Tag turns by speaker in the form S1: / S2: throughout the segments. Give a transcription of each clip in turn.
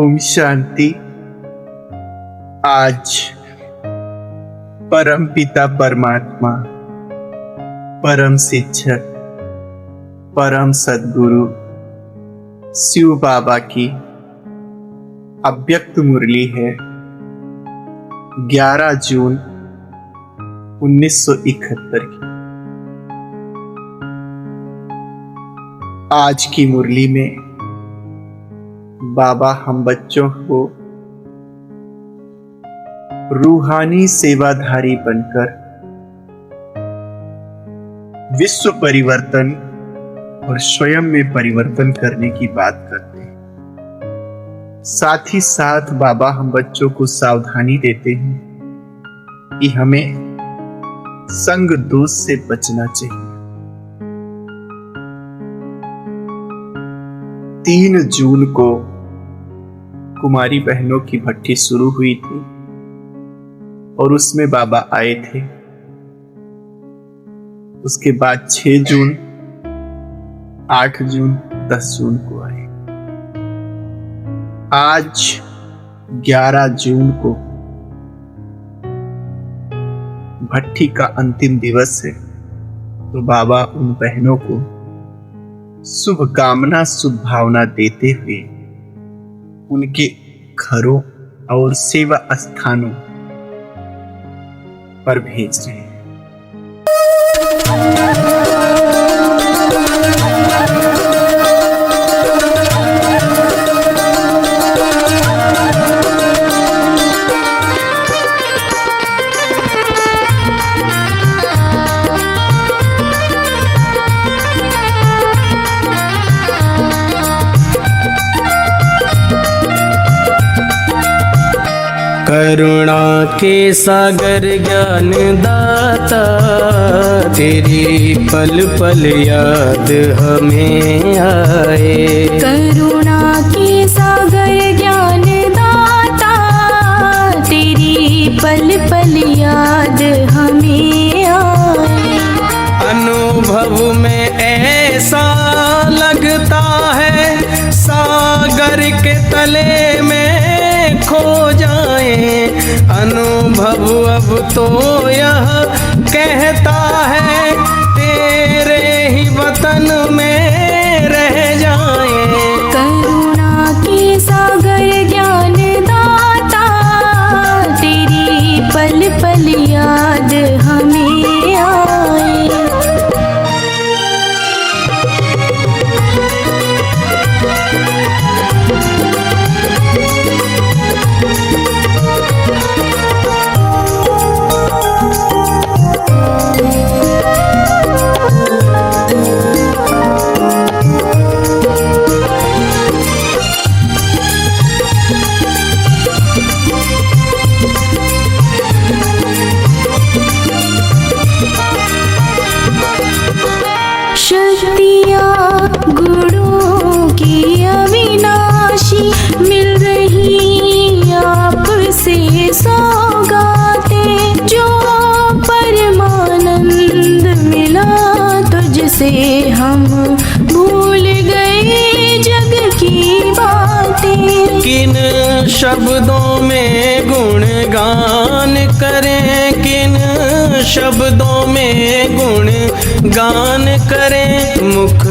S1: ओम शांति। आज परम पिता परमात्मा, परम शिक्षक, परम सद्गुरु शिव बाबा की अव्यक्त मुरली है। 11 जून 1971 की। आज की मुरली में बाबा हम बच्चों को रूहानी सेवाधारी बनकर विश्व परिवर्तन और स्वयं में परिवर्तन करने की बात करते हैं। साथ ही साथ बाबा हम बच्चों को सावधानी देते हैं कि हमें संग दोष से बचना चाहिए। 3 जून को कुमारी बहनों की भट्टी शुरू हुई थी और उसमें बाबा आए थे। उसके बाद 6 जून, 8 जून, 10 जून को आए। आज 11 जून को भट्टी का अंतिम दिवस है, तो बाबा उन बहनों को शुभ कामना, शुभ भावना देते हुए उनके घरों और सेवा स्थानों पर भेज रहे हैं।
S2: करुणा के सागर ज्ञान दाता, तेरी पल पल याद हमें आए।
S3: करुणा के सागर ज्ञान दाता, तेरी पल पल याद हमें आए।
S2: अनुभव में ऐसा लगता है सागर के तले में खो जाए। अनुभव अब तो यह कहता है तेरे ही वतन में रह जाए।
S3: करुणा के सागर ज्ञान दाता, तेरी पल पल याद हमें आए। शक्तियाँ गुणों की अविनाशी मिल रही आपसे सौगातें। जो परमानंद मिला तुझसे हम भूल गए जग की बातें।
S2: किन शब्दों में गुणगान करें, किन शब्दों में गुण गान करें। मुख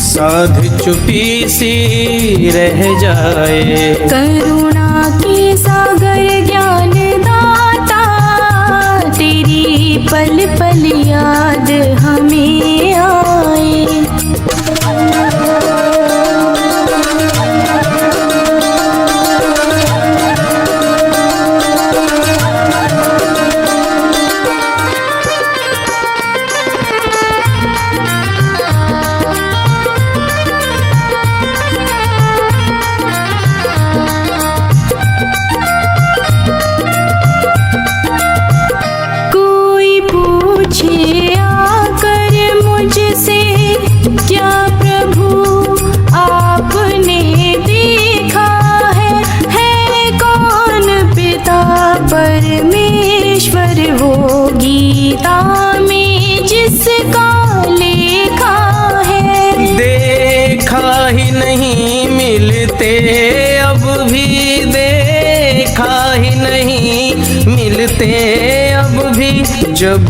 S2: साध चुपी सी रह जाए।
S3: करुणा के सागर ज्ञान दाता, तेरी पल पल याद हमें आए। परमेश्वर वो गीता में जिसका लेखा है।
S2: देखा ही नहीं मिलते अब भी ही नहीं मिलते अब भी, जब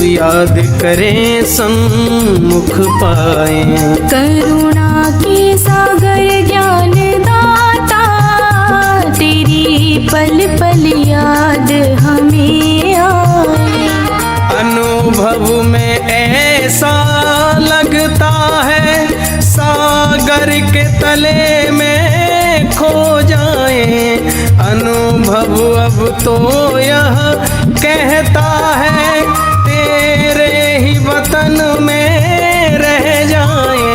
S2: याद करें सम्मुख पाए।
S3: करुणा के सागर ज्ञान दाता, तेरी पल पल याद हमें आए।
S2: अनुभव में ऐसा लगता है सागर के तले में खो जाए। अनुभव अब तो यह कहता है तेरे ही वतन में रह जाए।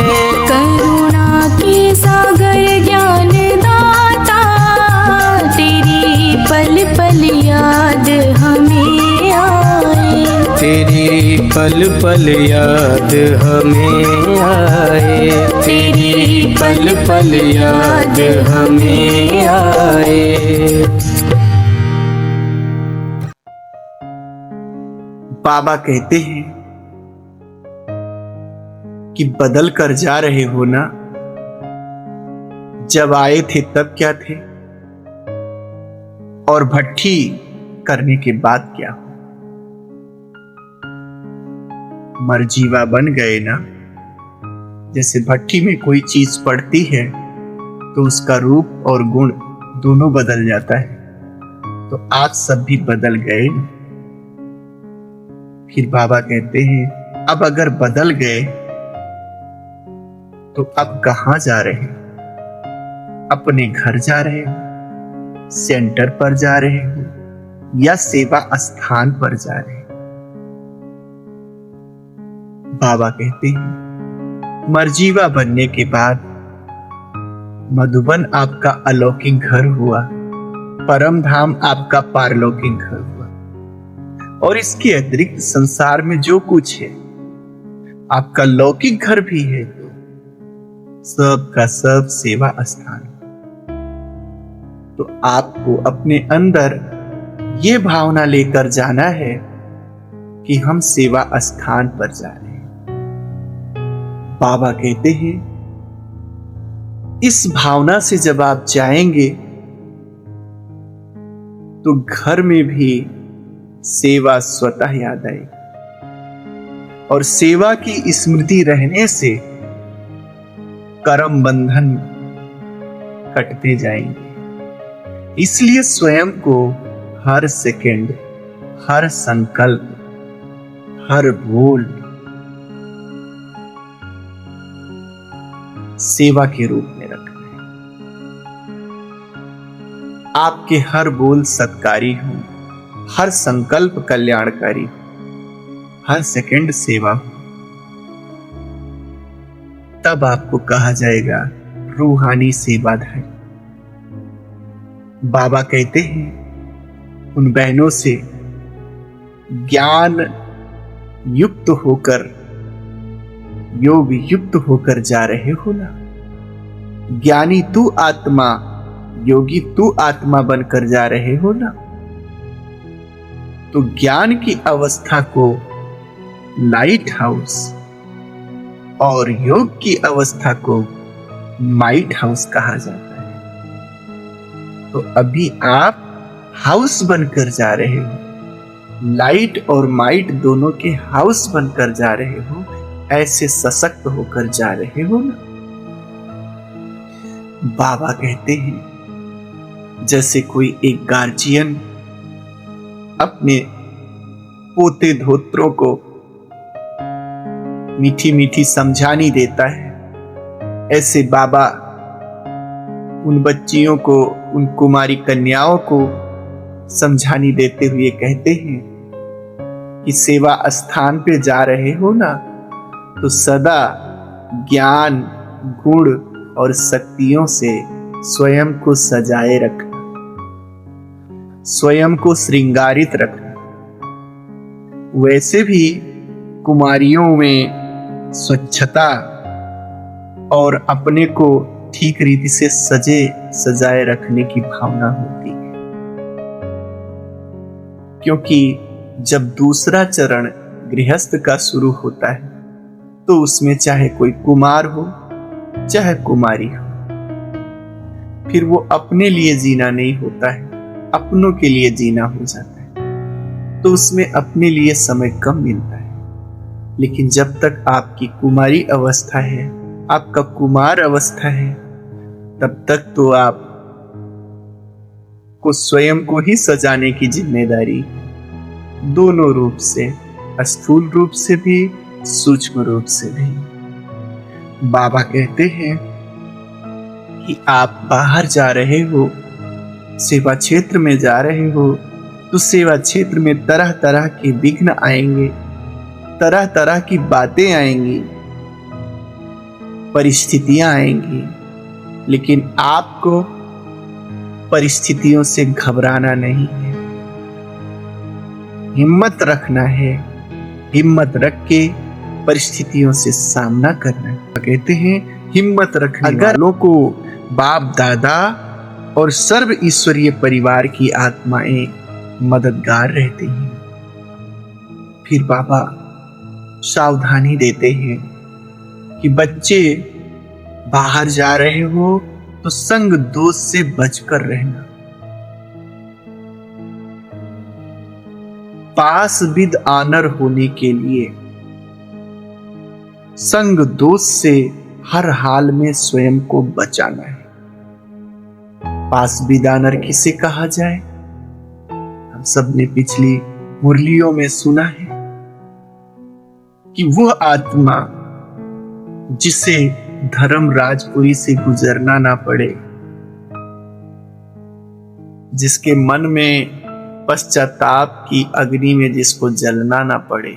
S3: करुणा के सागर ज्ञान दाता, तेरी पल पल याद हमें आए।
S2: तेरी पल पल याद हमें आए। तेरी पल पल याद हमें आए।
S1: बाबा कहते हैं कि बदल कर जा रहे हो ना, जब आए थे तब क्या थे और भट्ठी करने के बाद क्या हो। मरजीवा बन गए ना, जैसे भट्ठी में कोई चीज पड़ती है तो उसका रूप और गुण दोनों बदल जाता है, तो आप सब भी बदल गए। फिर बाबा कहते हैं अब अगर बदल गए तो अब कहां जा रहे हो? अपने घर जा रहे हो, सेंटर पर जा रहे हो, या सेवा स्थान पर जा रहे हो? बाबा कहते हैं मरजीवा बनने के बाद मधुबन आपका अलौकिक घर हुआ, परम धाम आपका पारलौकिक घर हुआ, और इसके अतिरिक्त संसार में जो कुछ है आपका लौकिक घर भी है, तो सब का सब सेवा स्थान। तो आपको अपने अंदर ये भावना लेकर जाना है कि हम सेवा स्थान पर जा रहे हैं। बाबा कहते हैं इस भावना से जब आप जाएंगे तो घर में भी सेवा स्वतः याद आएगी, और सेवा की स्मृति रहने से कर्म बंधन कटते जाएंगे। इसलिए स्वयं को हर सेकंड, हर संकल्प, हर बोल सेवा के रूप में रखना है। आपके हर बोल सत्कारी हो, हर संकल्प कल्याणकारी हो, हर सेकंड सेवा हो, तब आपको कहा जाएगा रूहानी सेवाधारी। बाबा कहते हैं उन बहनों से ज्ञान युक्त होकर, योग युक्त होकर जा रहे हो ना। ज्ञानी तू आत्मा, योगी तू आत्मा बनकर जा रहे हो ना। तो ज्ञान की अवस्था को लाइट हाउस और योग की अवस्था को माइट हाउस कहा जाता है। तो अभी आप हाउस बनकर जा रहे हो, लाइट और माइट दोनों के हाउस बनकर जा रहे हो, ऐसे सशक्त होकर जा रहे हो ना। बाबा कहते हैं जैसे कोई एक गार्जियन अपने पोते धोत्रों को मीठी मीठी समझानी देता है, ऐसे बाबा उन बच्चियों को, उन कुमारी कन्याओं को समझानी देते हुए कहते हैं कि सेवा स्थान पे जा रहे हो ना, तो सदा ज्ञान, गुण और शक्तियों से स्वयं को सजाए रखना, स्वयं को श्रृंगारित रखना। वैसे भी कुमारियों में स्वच्छता और अपने को ठीक रीति से सजे सजाए रखने की भावना होती है, क्योंकि जब दूसरा चरण गृहस्थ का शुरू होता है तो उसमें चाहे कोई कुमार हो चाहे कुमारी हो, फिर वो अपने लिए जीना नहीं होता है, अपनों के लिए जीना हो जाता है तो उसमें अपने लिए समय कम मिलता है। लेकिन जब तक आपकी कुमारी अवस्था है, आपका कुमार अवस्था है, तब तक तो आप को स्वयं को ही सजाने की जिम्मेदारी दोनों रूप से, स्थूल रूप से भी, सूक्ष्म रूप से भी। बाबा कहते हैं कि आप बाहर जा रहे हो, सेवा क्षेत्र में जा रहे हो, तो सेवा क्षेत्र में तरह तरह के विघ्न आएंगे, तरह तरह की बातें आएंगी, परिस्थितियां आएंगी, लेकिन आपको परिस्थितियों से घबराना नहीं है, हिम्मत रखना है, हिम्मत रख के परिस्थितियों से सामना करना है। कहते हैं हिम्मत रखने वालों को बाप दादा और सर्व ईश्वरीय परिवार की आत्माएं मददगार रहती हैं। फिर बाबा सावधानी देते हैं कि बच्चे बाहर जा रहे हो तो संग दोष से बचकर रहना। पास विद आनर होने के लिए संग दोष से हर हाल में स्वयं को बचाना है। पास विद आनर किसे कहा जाए? हम सब ने पिछली मुरलियों में सुना है कि वह आत्मा जिसे धर्म राजपुरी से गुजरना ना पड़े, जिसके मन में पश्चाताप की अग्नि में जिसको जलना ना पड़े,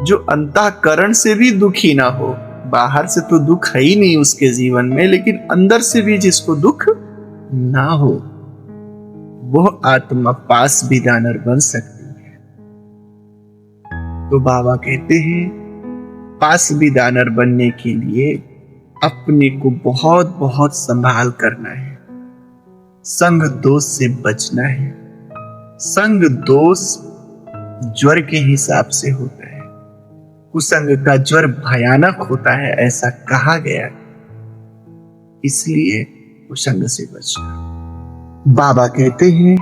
S1: जो अंतःकरण से भी दुखी ना हो। बाहर से तो दुख है ही नहीं उसके जीवन में, लेकिन अंदर से भी जिसको दुख ना हो, वह आत्मा पास विदानर बन सकती है। तो बाबा कहते हैं पास विदानर बनने के लिए अपने को बहुत बहुत संभाल करना है, संग दोष से बचना है। संग दोष ज्वर के हिसाब से होता है, कुसंग का ज्वर भयानक होता है ऐसा कहा गया, इसलिए कुसंग से बचना। बाबा कहते हैं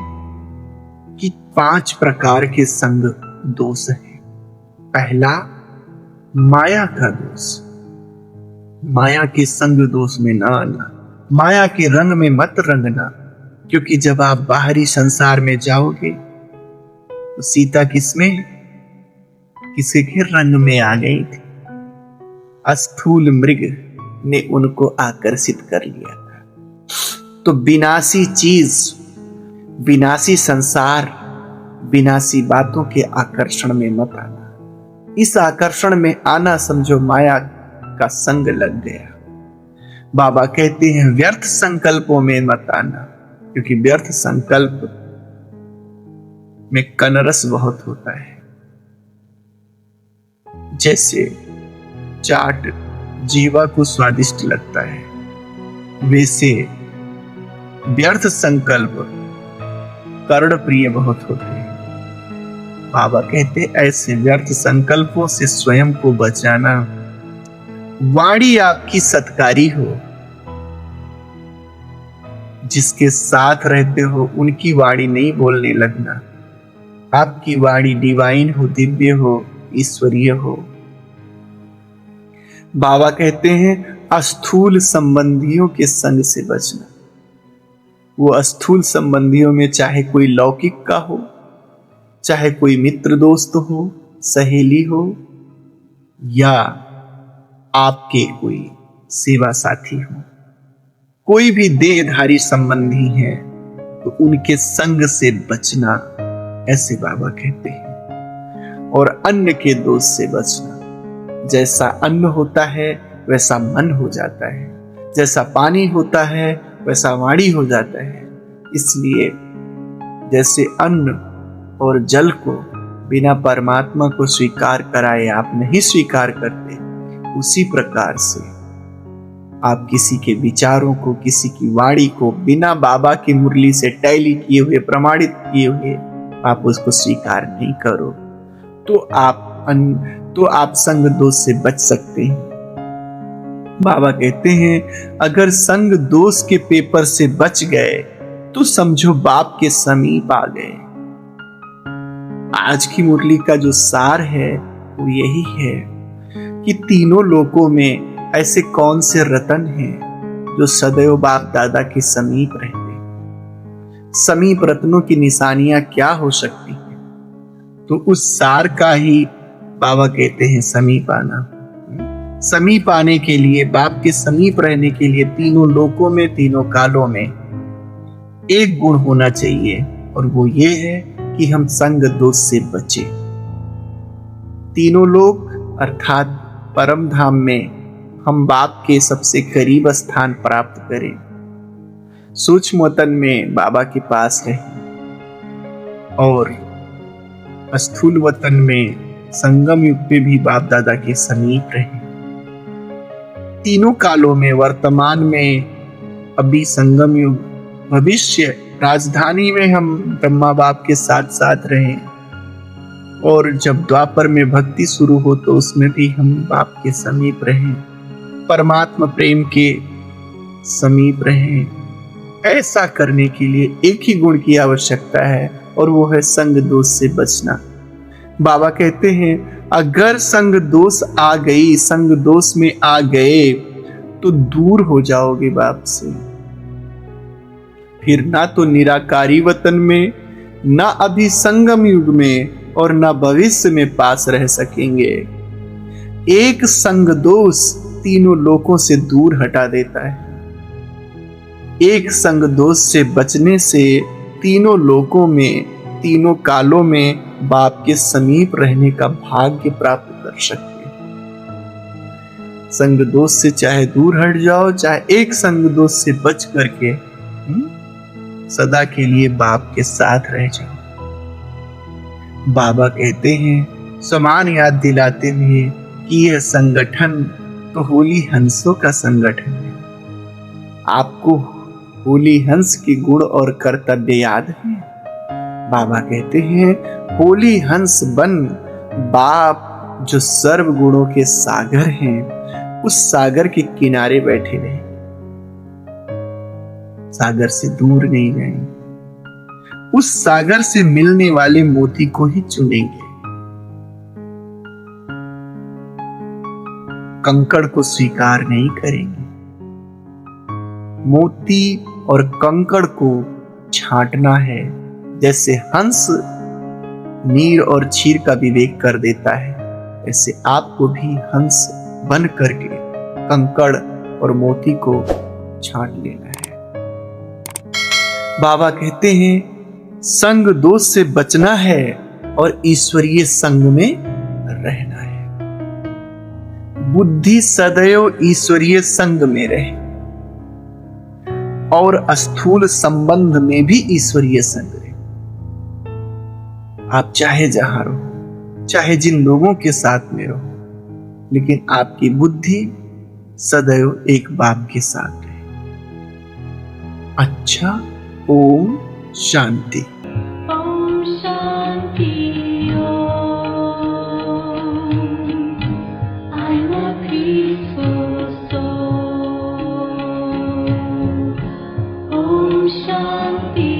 S1: कि 5 प्रकार के संग दोष हैं। पहला माया का दोष, माया के संग दोष में ना आना, माया के रंग में मत रंगना, क्योंकि जब आप बाहरी संसार में जाओगे तो सीता किसमें, किसी के रंग में आ गई थी। स्थूल मृग ने उनको आकर्षित कर लिया था। तो विनाशी चीज, विनाशी संसार, विनाशी बातों के आकर्षण में मत आना। इस आकर्षण में आना समझो माया का संग लग गया। बाबा कहते हैं व्यर्थ संकल्पों में मत आना, क्योंकि व्यर्थ संकल्प में कनरस बहुत होता है। जैसे चाट जीवा को स्वादिष्ट लगता है, वैसे व्यर्थ संकल्प कर्ण प्रिय बहुत होते हैं। बाबा कहते ऐसे व्यर्थ संकल्पों से स्वयं को बचाना। वाणी आपकी सत्कारी हो, जिसके साथ रहते हो उनकी वाणी नहीं बोलने लगना। आपकी वाणी डिवाइन हो, दिव्य हो, ईश्वरीय हो। बाबा कहते हैं अस्थूल संबंधियों के संग से बचना। वो अस्थूल संबंधियों में चाहे कोई लौकिक का हो, चाहे कोई मित्र दोस्त हो, सहेली हो, या आपके कोई सेवा साथी हो, कोई भी देहधारी संबंधी है तो उनके संग से बचना, ऐसे बाबा कहते हैं। और अन्न के दोष से बचना। जैसा अन्न होता है वैसा मन हो जाता है, जैसा पानी होता है वैसा वाणी हो जाता है। इसलिए जैसे अन्न और जल को बिना परमात्मा को स्वीकार कराए आप नहीं स्वीकार करते, उसी प्रकार से आप किसी के विचारों को, किसी की वाणी को बिना बाबा की मुरली से टैली किए हुए, प्रमाणित किए हुए आप उसको स्वीकार नहीं करो, तो आप संग दोष से बच सकते हैं। बाबा कहते हैं अगर संग दोष के पेपर से बच गए तो समझो बाप के समीप आ गए। आज की मुरली का जो सार है वो यही है कि तीनों लोकों में ऐसे कौन से रतन हैं जो सदैव बाप दादा के समीप रहते। समीप रत्नों की निशानियां क्या हो सकती हैं? तो उस सार का ही बाबा कहते हैं समीप आना। समीप आने के लिए, बाप के समीप रहने के लिए तीनों लोकों में, तीनों कालों में एक गुण होना चाहिए, और वो ये है कि हम संग दोष से बचे। तीनों लोक अर्थात परम धाम में हम बाप के सबसे करीब स्थान प्राप्त करें। सूक्ष्म वतन में बाबा के पास रहें और स्थूल वतन में संगम युग पे भी बाप दादा के समीप रहें। तीनों कालों में, वर्तमान में, अभी संगम युग, भविष्य, राजधानी में हम ब्रह्मा बाप के साथ साथ रहें, और जब द्वापर में भक्ति शुरू हो तो उसमें भी हम बाप के समीप रहें, परमात्मा प्रेम के समीप रहें। ऐसा करने के लिए एक ही गुण की आवश्यकता है, और वो है संग दोष से बचना। बाबा कहते हैं अगर संग दोष आ गई, संग दोष में आ गए तो दूर हो जाओगे बाप से। फिर ना तो निराकारी वतन में, ना अभी संगम युग में, और ना भविष्य में पास रह सकेंगे। एक संग दोष तीनों लोकों से दूर हटा देता है। एक संग दोष से बचने से तीनों लोकों में, तीनों कालों में बाप के समीप रहने का भाग्य प्राप्त कर सकते हैं। संग दोष से चाहे दूर हट जाओ, चाहे एक संग दोष से बच करके सदा के लिए बाप के साथ रह जाओ। बाबा कहते हैं समान याद दिलाते हुए कि यह संगठन तो होली हंसों का संगठन है। आपको होली हंस के गुण और कर्तव्य याद है? बाबा कहते हैं होली हंस बन, बाप जो सर्व गुणों के सागर हैं उस सागर के किनारे बैठे रहे, सागर से दूर नहीं गए। उस सागर से मिलने वाले मोती को ही चुनेंगे, कंकड़ को स्वीकार नहीं करेंगे। मोती और कंकड़ को छांटना है, जैसे हंस नीर और क्षीर का विवेक कर देता है, ऐसे आपको भी हंस बन करके कंकड़ और मोती को छांट लेना है। बाबा कहते हैं संग दोष से बचना है और ईश्वरीय संग में रहना है। बुद्धि सदैव ईश्वरीय संग में रहे और स्थूल संबंध में भी ईश्वरीय संग रहे। आप चाहे जहां रहो, चाहे जिन लोगों के साथ में रहो, लेकिन आपकी बुद्धि सदैव एक बाप के साथ रहे। अच्छा, Om Shanti.
S3: Om Shanti. I'm a peaceful soul. Om Shanti.